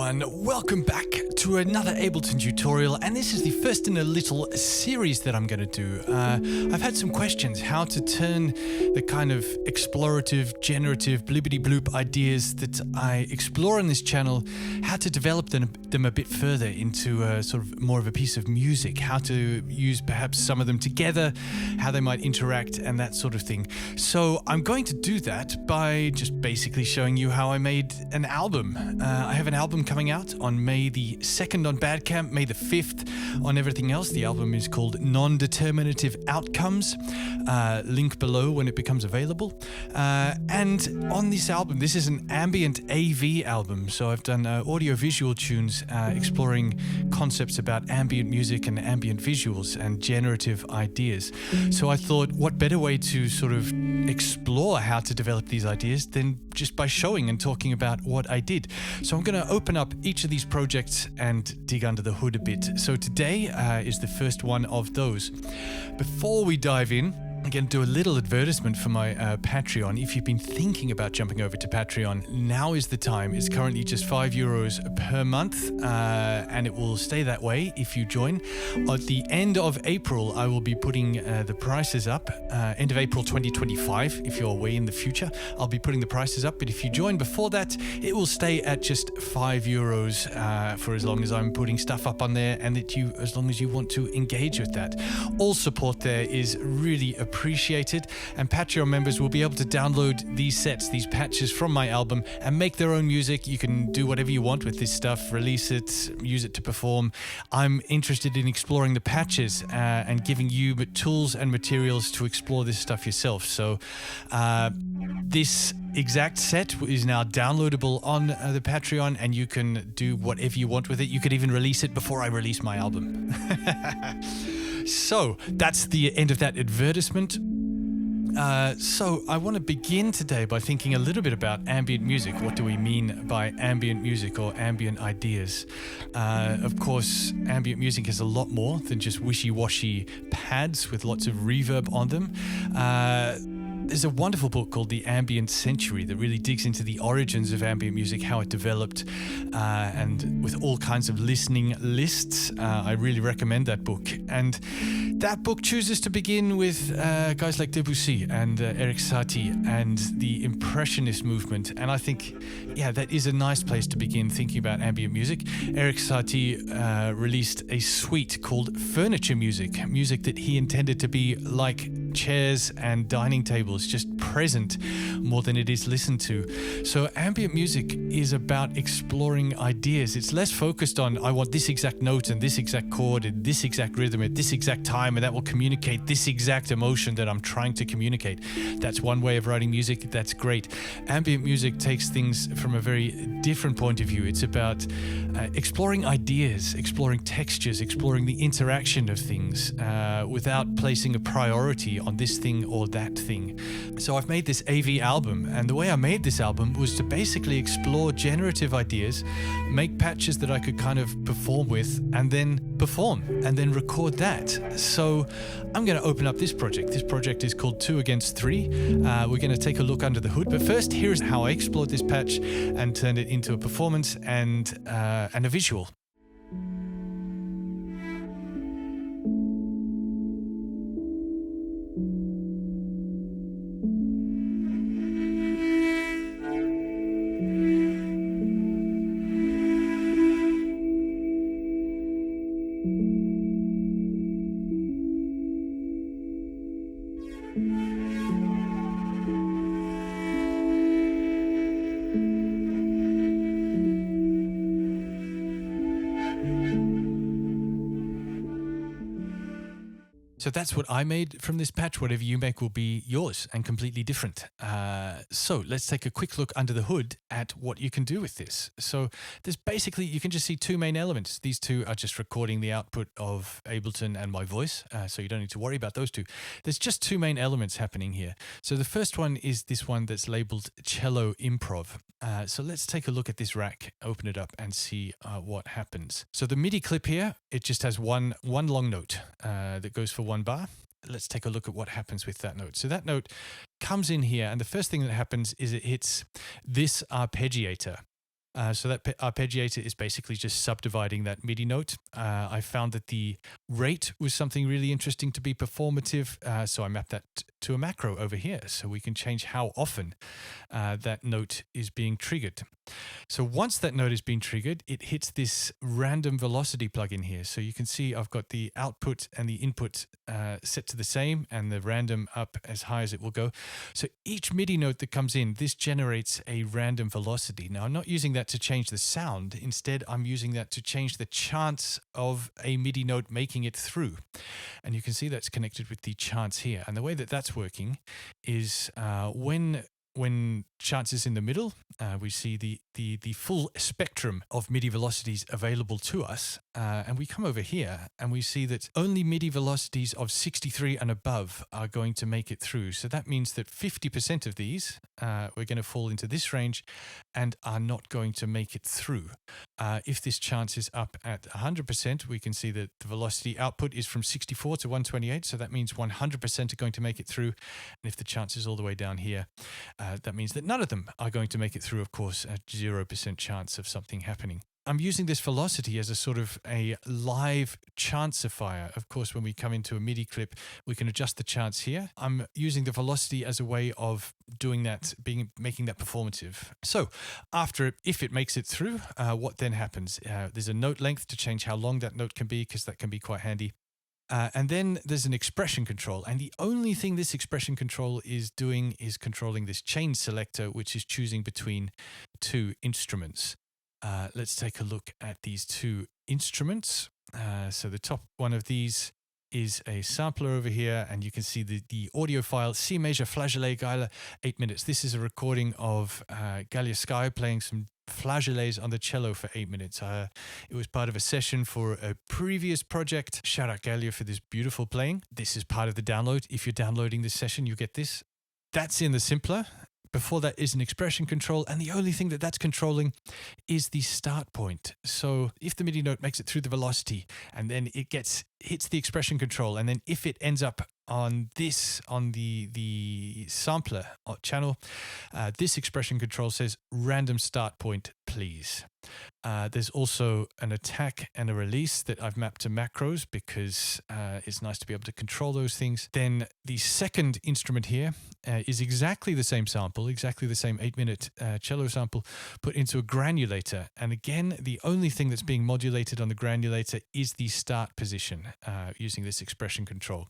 everyone, welcome back to another Ableton tutorial, and this is the first in a little series that I'm going to do. I've had some questions how to turn the kind of explorative, generative, blibbity bloop ideas that I explore on this channel, how to develop them a bit further into sort of more of a piece of music, how to use perhaps some of them together, how they might interact and that sort of thing. So I'm going to do that by just basically showing you how I made an album. I have an album coming out on May the 2nd on Bandcamp, May the 5th on everything else. The album is called Non-Determinative Outcomes. Link below when it becomes available. And on this album, this is an ambient AV album. So I've done audio-visual tunes exploring concepts about ambient music and ambient visuals and generative ideas. So I thought, what better way to sort of explore how to develop these ideas than just by showing and talking about what I did. So I'm going to open up each of these projects and dig under the hood a bit. So today is the first one of those. Before we dive in, I'm going to do a little advertisement for my Patreon. If you've been thinking about jumping over to Patreon, now is the time. It's currently just €5 per month, and it will stay that way if you join. At the end of April, I will be putting the prices up. End of April 2025, if you're way in the future, I'll be putting the prices up. But if you join before that, it will stay at just €5 for as long as I'm putting stuff up on there, and as long as you want to engage with that. All support there is really appreciated, and Patreon members will be able to download these sets, these patches from my album and make their own music. You can do whatever you want with this stuff, release it, use it to perform. I'm interested in exploring the patches and giving you tools and materials to explore this stuff yourself. So this exact set is now downloadable on the Patreon, and you can do whatever you want with it. You could even release it before I release my album. So that's the end of that advertisement. So I want to begin today by thinking a little bit about ambient music. What do we mean by ambient music or ambient ideas? Of course, ambient music is a lot more than just wishy-washy pads with lots of reverb on them. There's a wonderful book called The Ambient Century that really digs into the origins of ambient music, how it developed, and with all kinds of listening lists. I really recommend that book. And that book chooses to begin with guys like Debussy and Erik Satie and the Impressionist movement. And I think, yeah, that is a nice place to begin thinking about ambient music. Erik Satie released a suite called Furniture Music, music that he intended to be like chairs and dining tables, just present more than it is listened to. So ambient music is about exploring ideas. It's less focused on, I want this exact note and this exact chord and this exact rhythm at this exact time, and that will communicate this exact emotion that I'm trying to communicate. That's one way of writing music. That's great. Ambient music takes things from a very different point of view. It's about exploring ideas, exploring textures, exploring the interaction of things without placing a priority on this thing or that thing. So I've made this AV album, and the way I made this album was to basically explore generative ideas, make patches that I could kind of perform with, and then perform, and then record that. So I'm going to open up this project. This project is called 2 Against 3. We're going to take a look under the hood, but first here's how I explored this patch and turned it into a performance and a visual. So that's what I made from this patch. Whatever you make will be yours and completely different. So let's take a quick look under the hood at what you can do with this. So there's basically, you can just see two main elements. These two are just recording the output of Ableton and my voice. So you don't need to worry about those two. There's just two main elements happening here. So the first one is this one that's labeled Cello Improv. So let's take a look at this rack, open it up and see what happens. So the MIDI clip here, it just has one long note that goes for one bar. Let's take a look at what happens with that note. So that note comes in here, and the first thing that happens is it hits this arpeggiator. So that arpeggiator is basically just subdividing that MIDI note. I found that the rate was something really interesting to be performative, so I mapped that to a macro over here, so we can change how often that note is being triggered. So once that note is being triggered, it hits this random velocity plugin here. So you can see I've got the output and the input set to the same, and the random up as high as it will go. So each MIDI note that comes in, this generates a random velocity. Now I'm not using that to change the sound. Instead, I'm using that to change the chance of a MIDI note making it through. And you can see that's connected with the chance here. And the way that that's working is when chance is in the middle, we see the full spectrum of MIDI velocities available to us. And we come over here and we see that only MIDI velocities of 63 and above are going to make it through. So that means that 50% of these we're going to fall into this range and are not going to make it through. If this chance is up at 100%, we can see that the velocity output is from 64 to 128. So that means 100% are going to make it through. And if the chance is all the way down here, that means that none of them are going to make it through, of course, a 0% chance of something happening. I'm using this velocity as a sort of a live chancifier. Of course, when we come into a MIDI clip, we can adjust the chance here. I'm using the velocity as a way of doing that, making that performative. So if it makes it through, what then happens? There's a note length to change how long that note can be, because that can be quite handy. And then there's an expression control. And the only thing this expression control is doing is controlling this change selector, which is choosing between two instruments. Let's take a look at these two instruments. So the top one of these is a sampler over here, and you can see the audio file, C major flageolet Galya, 8 minutes. This is a recording of Galya Sky playing some flageolets on the cello for 8 minutes. It was part of a session for a previous project. Shout out Galya for this beautiful playing. This is part of the download. If you're downloading this session, you get this. That's in the simpler. Before that is an expression control, and the only thing that's controlling is the start point. So if the MIDI note makes it through the velocity, and then it hits the expression control, and then if it ends up on the sampler channel, this expression control says random start point, please. There's also an attack and a release that I've mapped to macros, because it's nice to be able to control those things. Then the second instrument here is exactly the same sample, exactly the same 8-minute cello sample put into a granulator. And again, the only thing that's being modulated on the granulator is the start position using this expression control.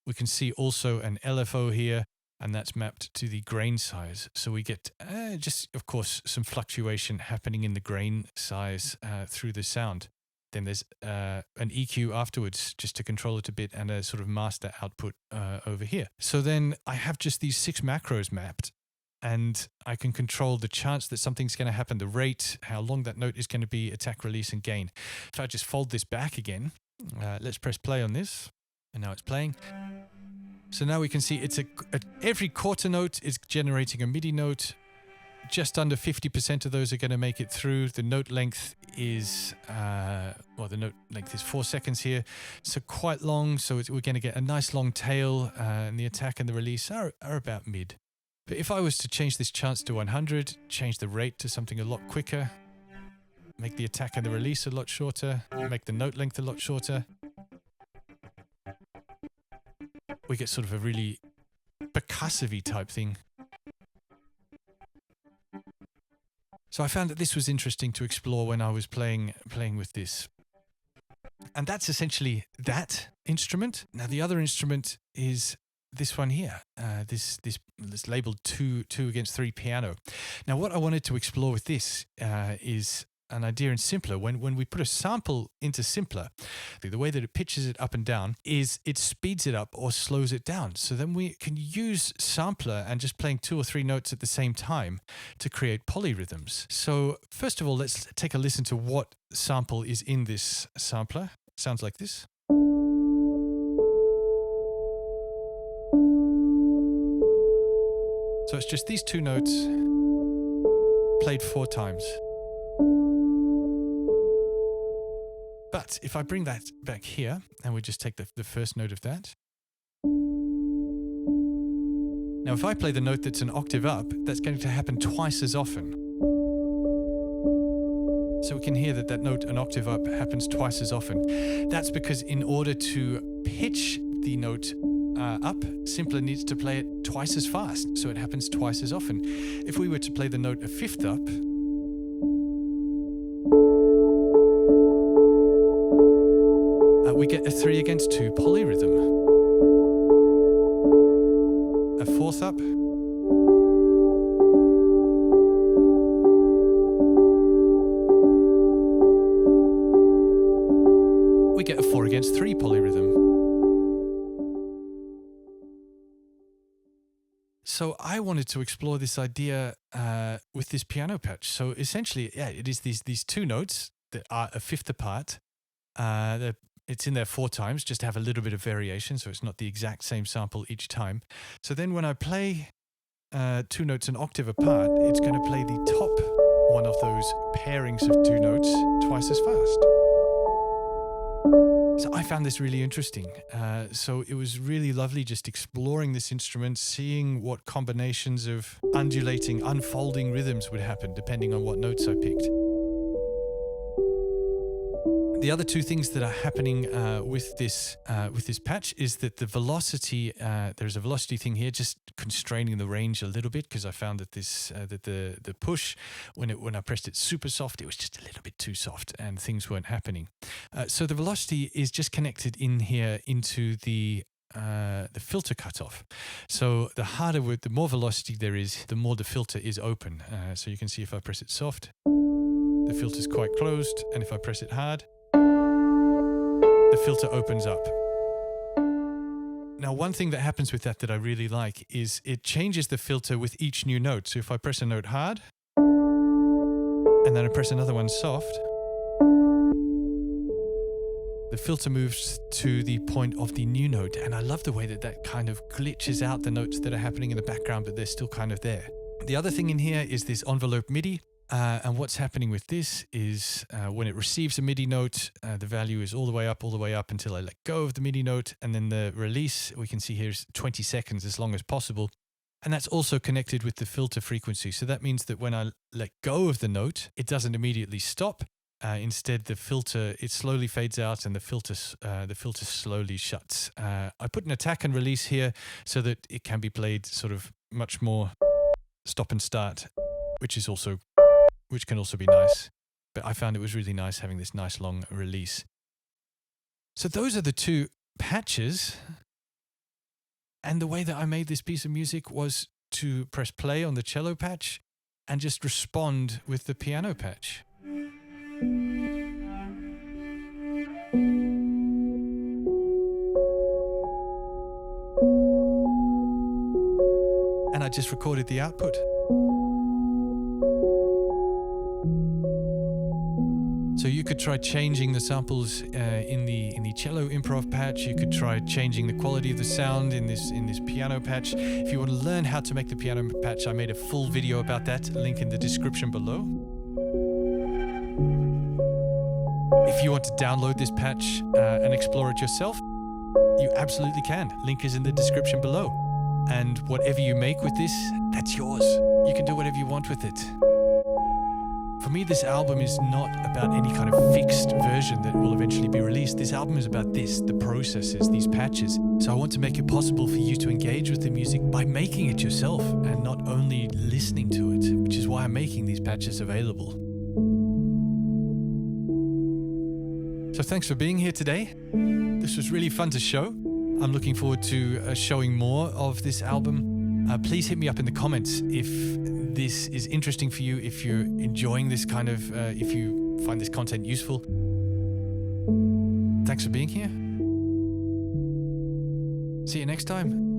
We can see also an LFO here, and that's mapped to the grain size. So we get just, of course, some fluctuation happening in the grain size through the sound. Then there's an EQ afterwards, just to control it a bit, and a sort of master output over here. So then I have just these 6 macros mapped, and I can control the chance that something's going to happen, the rate, how long that note is going to be, attack, release, and gain. If I just fold this back again, let's press play on this, and now it's playing. So now we can see it's every quarter note is generating a MIDI note. Just under 50% of those are going to make it through. The note length is, the note length is 4 seconds here. So quite long. So we're going to get a nice long tail, and the attack and the release are about mid. But if I was to change this chance to 100, change the rate to something a lot quicker, make the attack and the release a lot shorter, make the note length a lot shorter, we get sort of a really percussive-y type thing. So I found that this was interesting to explore when I was playing with this. And that's essentially that instrument. Now the other instrument is this one here. This labeled 2 against 3 piano. Now what I wanted to explore with this is an idea in simpler. When we put a sample into simpler, the way that it pitches it up and down is it speeds it up or slows it down. So then we can use sampler and just playing 2 or 3 notes at the same time to create polyrhythms. So first of all, let's take a listen to what sample is in this sampler. It sounds like this. So it's just these 2 notes played 4 times. But if I bring that back here, and we just take the first note of that. Now, if I play the note that's an octave up, that's going to happen twice as often. So we can hear that that note an octave up happens twice as often. That's because in order to pitch the note up, Simpler needs to play it twice as fast, so it happens twice as often. If we were to play the note a fifth up, we get a 3 against 2 polyrhythm. A fourth up, we get a 4 against 3 polyrhythm. So I wanted to explore this idea with this piano patch. So essentially, yeah, it is these two notes that are a fifth apart. It's in there 4 times, just to have a little bit of variation, so it's not the exact same sample each time. So then when I play 2 notes an octave apart, it's going to play the top one of those pairings of 2 notes twice as fast. So I found this really interesting. So it was really lovely just exploring this instrument, seeing what combinations of undulating, unfolding rhythms would happen depending on what notes I picked. The other 2 things that are happening with this patch is that the velocity, there's a velocity thing here, just constraining the range a little bit, because I found that the push, when I pressed it super soft, it was just a little bit too soft and things weren't happening. So the velocity is just connected in here into the filter cutoff. So the more velocity there is, the more the filter is open. So you can see if I press it soft, the filter's quite closed, and if I press it hard, the filter opens up. Now, one thing that happens with that I really like is it changes the filter with each new note. So if I press a note hard, and then I press another one soft, the filter moves to the point of the new note. And I love the way that kind of glitches out the notes that are happening in the background, but they're still kind of there. The other thing in here is this envelope MIDI. And what's happening with this is when it receives a MIDI note, the value is all the way up until I let go of the MIDI note. And then the release, we can see here, is 20 seconds, as long as possible. And that's also connected with the filter frequency. So that means that when I let go of the note, it doesn't immediately stop. Instead, the filter, it slowly fades out and the filter slowly shuts. I put an attack and release here so that it can be played sort of much more stop and start, which can also be nice. But I found it was really nice having this nice long release. So those are the 2 patches. And the way that I made this piece of music was to press play on the cello patch and just respond with the piano patch. And I just recorded the output. So you could try changing the samples in the cello improv patch. You could try changing the quality of the sound in this piano patch. If you want to learn how to make the piano patch, I made a full video about that. Link in the description below. If you want to download this patch and explore it yourself, you absolutely can. Link is in the description below. And whatever you make with this, that's yours. You can do whatever you want with it. For me, this album is not about any kind of fixed version that will eventually be released. This album is about the processes, these patches. So I want to make it possible for you to engage with the music by making it yourself and not only listening to it, which is why I'm making these patches available. So thanks for being here today. This was really fun to show. I'm looking forward to showing more of this album. Please hit me up in the comments if this is interesting for you, if you're enjoying this kind of, if you find this content useful. Thanks for being here. See you next time.